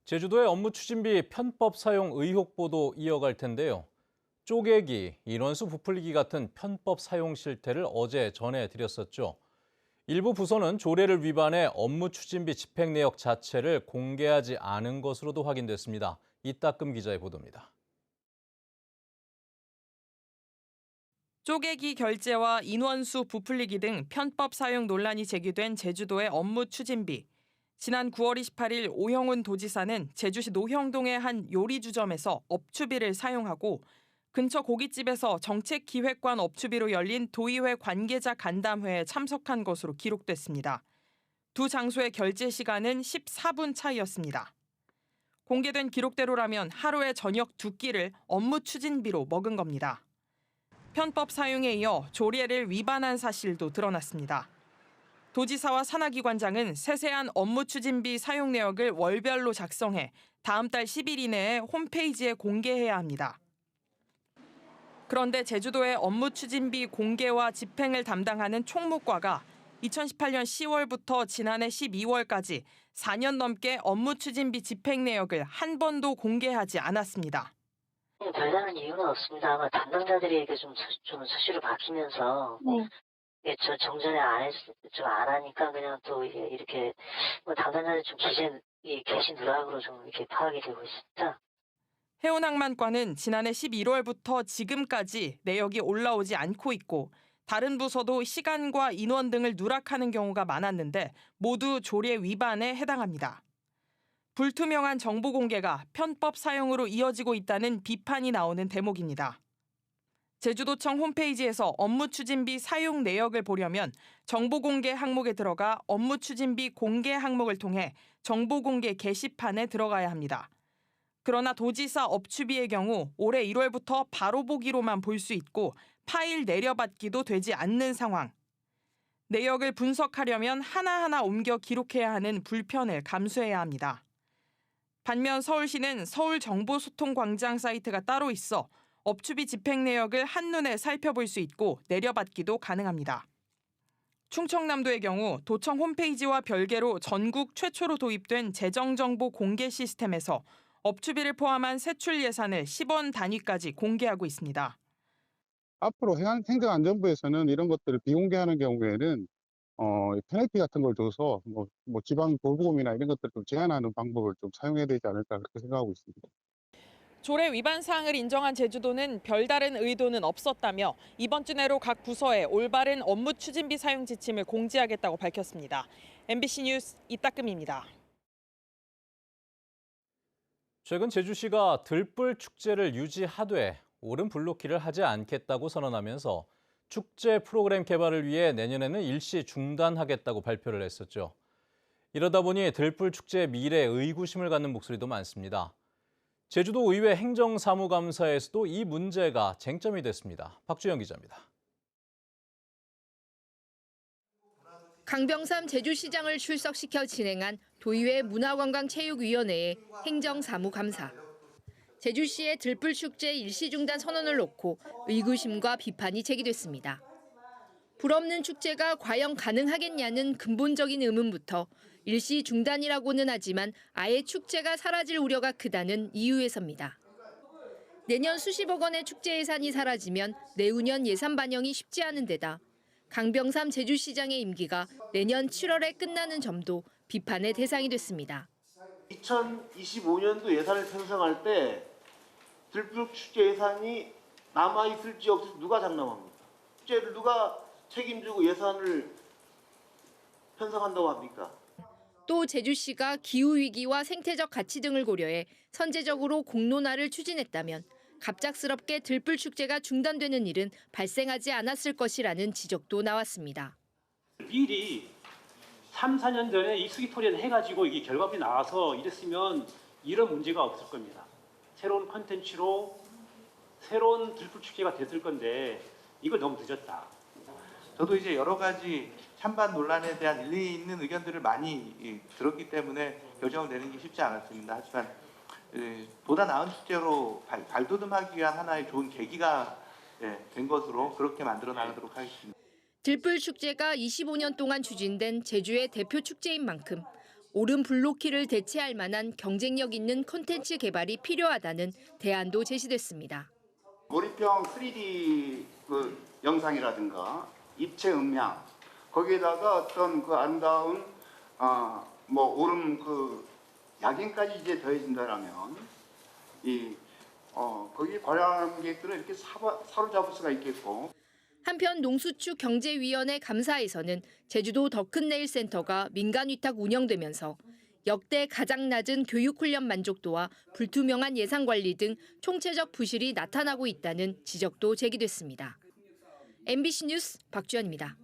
제주도의 업무 추진비 편법 사용 의혹 보도 이어갈 텐데요. 쪼개기, 인원수 부풀리기 같은 편법 사용 실태를 어제 전해드렸었죠. 일부 부서는 조례를 위반해 업무 추진비 집행 내역 자체를 공개하지 않은 것으로도 확인됐습니다. 이따금 기자의 보도입니다. 쪼개기 결제와 인원수 부풀리기 등 편법 사용 논란이 제기된 제주도의 업무 추진비. 지난 9월 28일 오형훈 도지사는 제주시 노형동의 한 요리주점에서 업추비를 사용하고 근처 고깃집에서 정책기획관 업추비로 열린 도의회 관계자 간담회에 참석한 것으로 기록됐습니다. 두 장소의 결제 시간은 14분 차이였습니다. 공개된 기록대로라면 하루에 저녁 2끼를 업무 추진비로 먹은 겁니다. 편법 사용에 이어 조례를 위반한 사실도 드러났습니다. 도지사와 산하기관장은 세세한 업무 추진비 사용 내역을 월별로 작성해 다음 달 10일 이내에 홈페이지에 공개해야 합니다. 그런데 제주도의 업무 추진비 공개와 집행을 담당하는 총무과가 2018년 10월부터 지난해 12월까지 4년 넘게 업무 추진비 집행 내역을 한 번도 공개하지 않았습니다. 별다른 이유는 없습니다. 아마 담당자들에게 좀 수시로 바뀌면서 저 정전에 안 하니까 그냥 또 이렇게 담당자들 좀 계신 누락으로 좀 이렇게 파악이 되고 있습니다. 해운항만과는 지난해 11월부터 지금까지 내역이 올라오지 않고 있고 다른 부서도 시간과 인원 등을 누락하는 경우가 많았는데 모두 조례 위반에 해당합니다. 불투명한 정보 공개가 편법 사용으로 이어지고 있다는 비판이 나오는 대목입니다. 제주도청 홈페이지에서 업무 추진비 사용 내역을 보려면 정보 공개 항목에 들어가 업무 추진비 공개 항목을 통해 정보 공개 게시판에 들어가야 합니다. 그러나 도지사 업추비의 경우 올해 1월부터 바로 보기로만 볼 수 있고 파일 내려받기도 되지 않는 상황. 내역을 분석하려면 하나하나 옮겨 기록해야 하는 불편을 감수해야 합니다. 반면 서울시는 서울정보소통광장 사이트가 따로 있어 업추비 집행 내역을 한눈에 살펴볼 수 있고 내려받기도 가능합니다. 충청남도의 경우 도청 홈페이지와 별개로 전국 최초로 도입된 재정정보 공개 시스템에서 업추비를 포함한 세출 예산을 10원 단위까지 공개하고 있습니다. 앞으로 행정안전부에서는 이런 것들을 비공개하는 경우에는 페널티 같은 걸 줘서 지방 보부금이나 이런 것들을 좀 제한하는 방법을 좀 사용해야 되지 않을까 그렇게 생각하고 있습니다. 조례 위반 사항을 인정한 제주도는 별다른 의도는 없었다며 이번 주 내로 각 부서에 올바른 업무 추진비 사용 지침을 공지하겠다고 밝혔습니다. MBC 뉴스 이따금입니다. 최근 제주시가 들불 축제를 유지하되 오름 블로키를 하지 않겠다고 선언하면서 축제 프로그램 개발을 위해 내년에는 일시 중단하겠다고 발표를 했었죠. 이러다 보니 들불 축제의 미래에 의구심을 갖는 목소리도 많습니다. 제주도 의회 행정사무감사에서도 이 문제가 쟁점이 됐습니다. 박주영 기자입니다. 강병삼 제주시장을 출석시켜 진행한 도의회 문화관광체육위원회의 행정사무감사. 제주시의 들불축제 일시중단 선언을 놓고 의구심과 비판이 제기됐습니다. 불없는 축제가 과연 가능하겠냐는 근본적인 의문부터 일시중단이라고는 하지만 아예 축제가 사라질 우려가 크다는 이유에서입니다. 내년 수십억 원의 축제 예산이 사라지면 내후년 예산 반영이 쉽지 않은 데다 강병삼 제주시장의 임기가 내년 7월에 끝나는 점도 비판의 대상이 됐습니다. 2025년도 예산을 편성할 때 들불 축제 예산이 남아있을지 없을지 누가 장담합니까? 축제를 누가 책임지고 예산을 편성한다고 합니까? 또 제주시가 기후위기와 생태적 가치 등을 고려해 선제적으로 공론화를 추진했다면 갑작스럽게 들불축제가 중단되는 일은 발생하지 않았을 것이라는 지적도 나왔습니다. 미리 3, 4년 전에 이 수기토리를 해가지고 이게 결과물이 나와서 이랬으면 이런 문제가 없을 겁니다. 새로운 콘텐츠로 새로운 들불축제가 됐을 건데 이걸 너무 늦었다. 저도 이제 여러 가지 찬반 논란에 대한 일리 있는 의견들을 많이 들었기 때문에 결정을 내는 게 쉽지 않았습니다. 하지만 보다 나은 축제로 발돋움하기 위한 하나의 좋은 계기가 된 것으로 그렇게 만들어 나가도록 하겠습니다. 들불축제가 25년 동안 추진된 제주의 대표 축제인 만큼 오름 블로키를 대체할 만한 경쟁력 있는 콘텐츠 개발이 필요하다는 대안도 제시됐습니다. 몰입형 3D 그 영상이라든가 입체 음향 거기에다가 어떤 그 아름다운 뭐 오름 그 야경까지 이제 더해진다라면 거기 관람객들을 이렇게 사로잡을 수가 있겠고. 한편 농수축 경제위원회 감사에서는 제주도 더큰네일센터가 민간 위탁 운영되면서 역대 가장 낮은 교육훈련 만족도와 불투명한 예산관리 등 총체적 부실이 나타나고 있다는 지적도 제기됐습니다. MBC 뉴스 박주연입니다.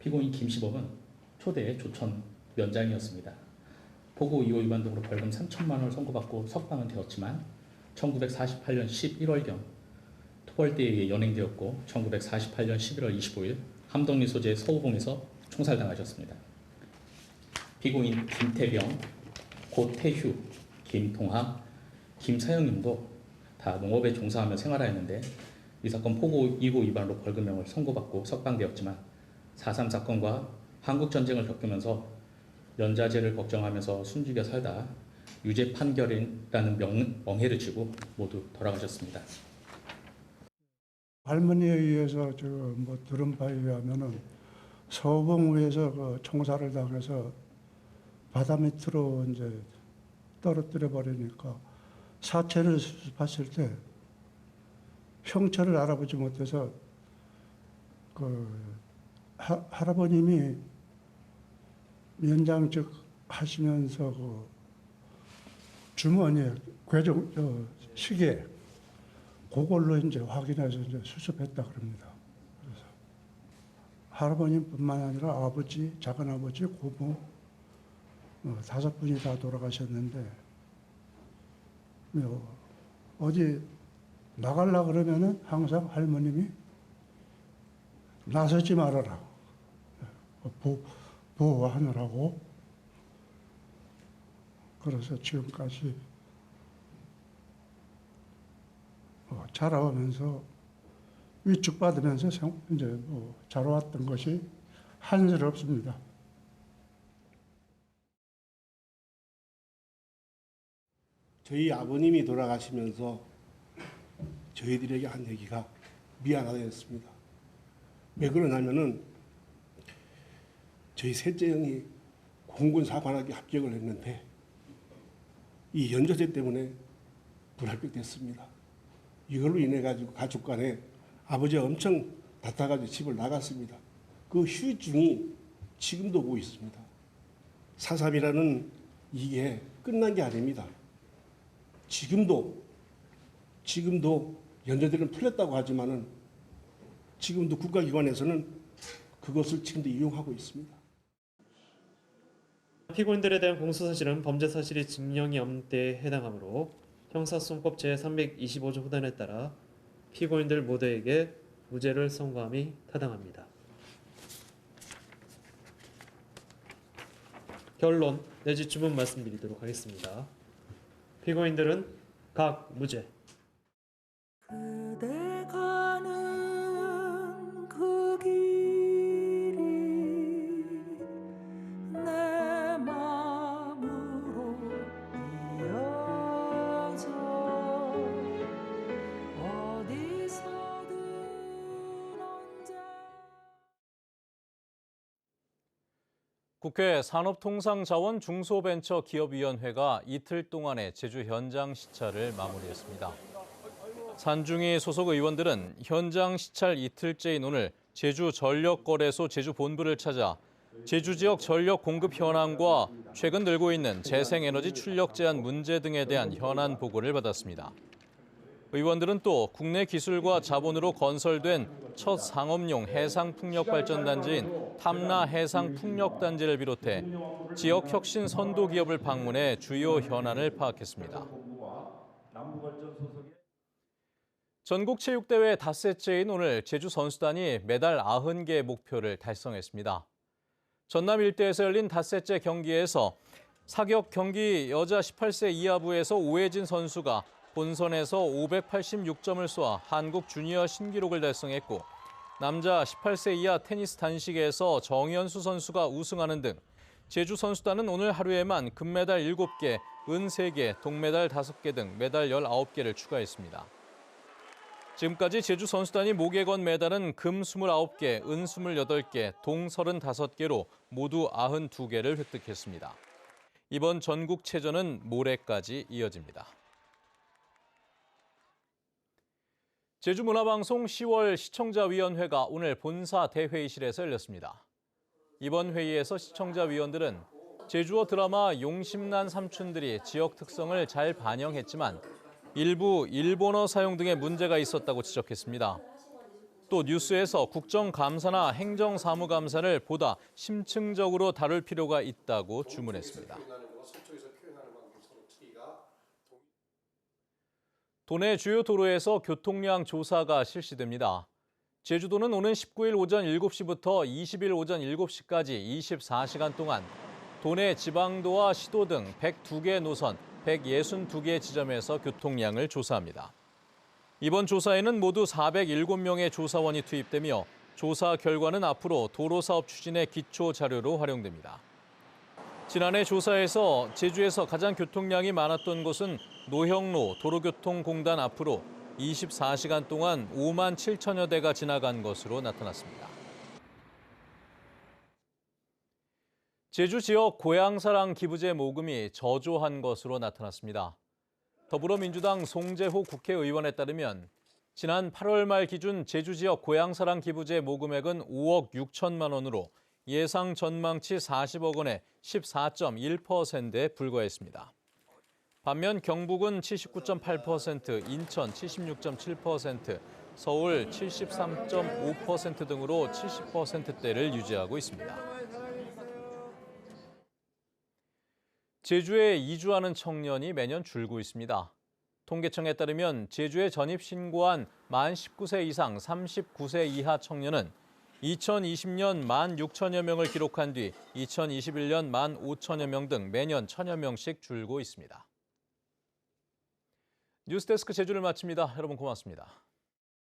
피고인 김시범은 초대 조천 면장이었습니다. 포고 2호 위반 등으로 벌금 3천만 원을 선고받고 석방은 되었지만 1948년 11월경 토벌대에 의해 연행되었고 1948년 11월 25일 함덕리 소재의 서우봉에서 총살당하셨습니다. 피고인 김태병, 고태휴, 김동학, 김사영님도 다 농업에 종사하며 생활하였는데 이 사건 포고 2호 위반으로 벌금형을 선고받고 석방되었지만 4.3 사건과 한국전쟁을 겪으면서 연좌제를 걱정하면서 숨죽여 살다 유죄 판결이라는 멍해를 쥐고 모두 돌아가셨습니다. 할머니에 의해서 들은 바에 의하면은 서봉우에서 그 총살을 당해서 바다 밑으로 이제 떨어뜨려 버리니까 사체를 봤을 때 형체를 알아보지 못해서 할아버님이 면장직 하시면서 주머니에 시계 그걸로 이제 확인해서 이제 수습했다 그럽니다. 그래서 할아버님뿐만 아니라 아버지, 작은아버지, 고모 5분이 다 돌아가셨는데 어디 나가려 그러면은 항상 할머님이 나서지 말아라. 보호하느라고. 그래서 지금까지 자라오면서 위축받으면서 이제 자라왔던 것이 한스럽습니다. 저희 아버님이 돌아가시면서 저희들에게 한 얘기가 미안하다였습니다. 왜 그러냐면은 저희 셋째 형이 공군사관학교 합격을 했는데 이 연좌제 때문에 불합격됐습니다. 이걸로 인해 가지고 가족 간에 아버지가 엄청 다퉈가지고 집을 나갔습니다. 그 후유증이 지금도 오고 있습니다. 4.3이라는 이게 끝난 게 아닙니다. 지금도 연좌제는 풀렸다고 하지만은 지금도 국가기관에서는 그것을 지금도 이용하고 있습니다. 피고인들에 대한 공소사실은 범죄 사실이 증명이 없는 때에 해당하므로 형사소송법 제325조 후단에 따라 피고인들 모두에게 무죄를 선고함이 타당합니다. 결론 내지 주문 말씀드리도록 하겠습니다. 피고인들은 각 무죄. 국회 산업통상자원중소벤처기업위원회가 이틀 동안의 제주 현장 시찰을 마무리했습니다. 산중위 소속 의원들은 현장 시찰 이틀째인 오늘 제주전력거래소 제주본부를 찾아 제주 지역 전력 공급 현황과 최근 늘고 있는 재생에너지 출력 제한 문제 등에 대한 현안 보고를 받았습니다. 의원들은 또 국내 기술과 자본으로 건설된 첫 상업용 해상풍력발전단지인 탐라 해상풍력단지를 비롯해 지역 혁신 선도 기업을 방문해 주요 현안을 파악했습니다. 전국체육대회 닷새째인 오늘 제주 선수단이 메달 90개의 목표를 달성했습니다. 전남 일대에서 열린 닷새째 경기에서 사격 경기 여자 18세 이하부에서 오혜진 선수가 본선에서 586점을 쏘아 한국 주니어 신기록을 달성했고 남자 18세 이하 테니스 단식에서 정현수 선수가 우승하는 등 제주 선수단은 오늘 하루에만 금메달 7개, 은 3개, 동메달 5개 등 메달 19개를 추가했습니다. 지금까지 제주 선수단이 목에 건 메달은 금 29개, 은 28개, 동 35개로 모두 92개를 획득했습니다. 이번 전국체전은 모레까지 이어집니다. 제주문화방송 10월 시청자위원회가 오늘 본사 대회의실에서 열렸습니다. 이번 회의에서 시청자위원들은 제주어 드라마 용심난 삼촌들이 지역 특성을 잘 반영했지만 일부 일본어 사용 등의 문제가 있었다고 지적했습니다. 또 뉴스에서 국정감사나 행정사무감사를 보다 심층적으로 다룰 필요가 있다고 주문했습니다. 도내 주요 도로에서 교통량 조사가 실시됩니다. 제주도는 오는 19일 오전 7시부터 20일 오전 7시까지 24시간 동안 도내 지방도와 시도 등 102개 노선, 162개 지점에서 교통량을 조사합니다. 이번 조사에는 모두 407명의 조사원이 투입되며 조사 결과는 앞으로 도로사업 추진의 기초 자료로 활용됩니다. 지난해 조사에서 제주에서 가장 교통량이 많았던 곳은 노형로 도로교통공단 앞으로 24시간 동안 5만 7천여 대가 지나간 것으로 나타났습니다. 제주 지역 고향사랑 기부제 모금이 저조한 것으로 나타났습니다. 더불어민주당 송재호 국회의원에 따르면 지난 8월 말 기준 제주 지역 고향사랑 기부제 모금액은 5억 6천만 원으로 예상 전망치 40억 원의 14.1%에 불과했습니다. 반면 경북은 79.8%, 인천 76.7%, 서울 73.5% 등으로 70%대를 유지하고 있습니다. 제주에 이주하는 청년이 매년 줄고 있습니다. 통계청에 따르면 제주에 전입 신고한 만 19세 이상 39세 이하 청년은 2020년 16,000여 명을 기록한 뒤 2021년 15,000여 명 등 매년 1,000여 명씩 줄고 있습니다. 뉴스데스크 제주를 마칩니다. 여러분 고맙습니다.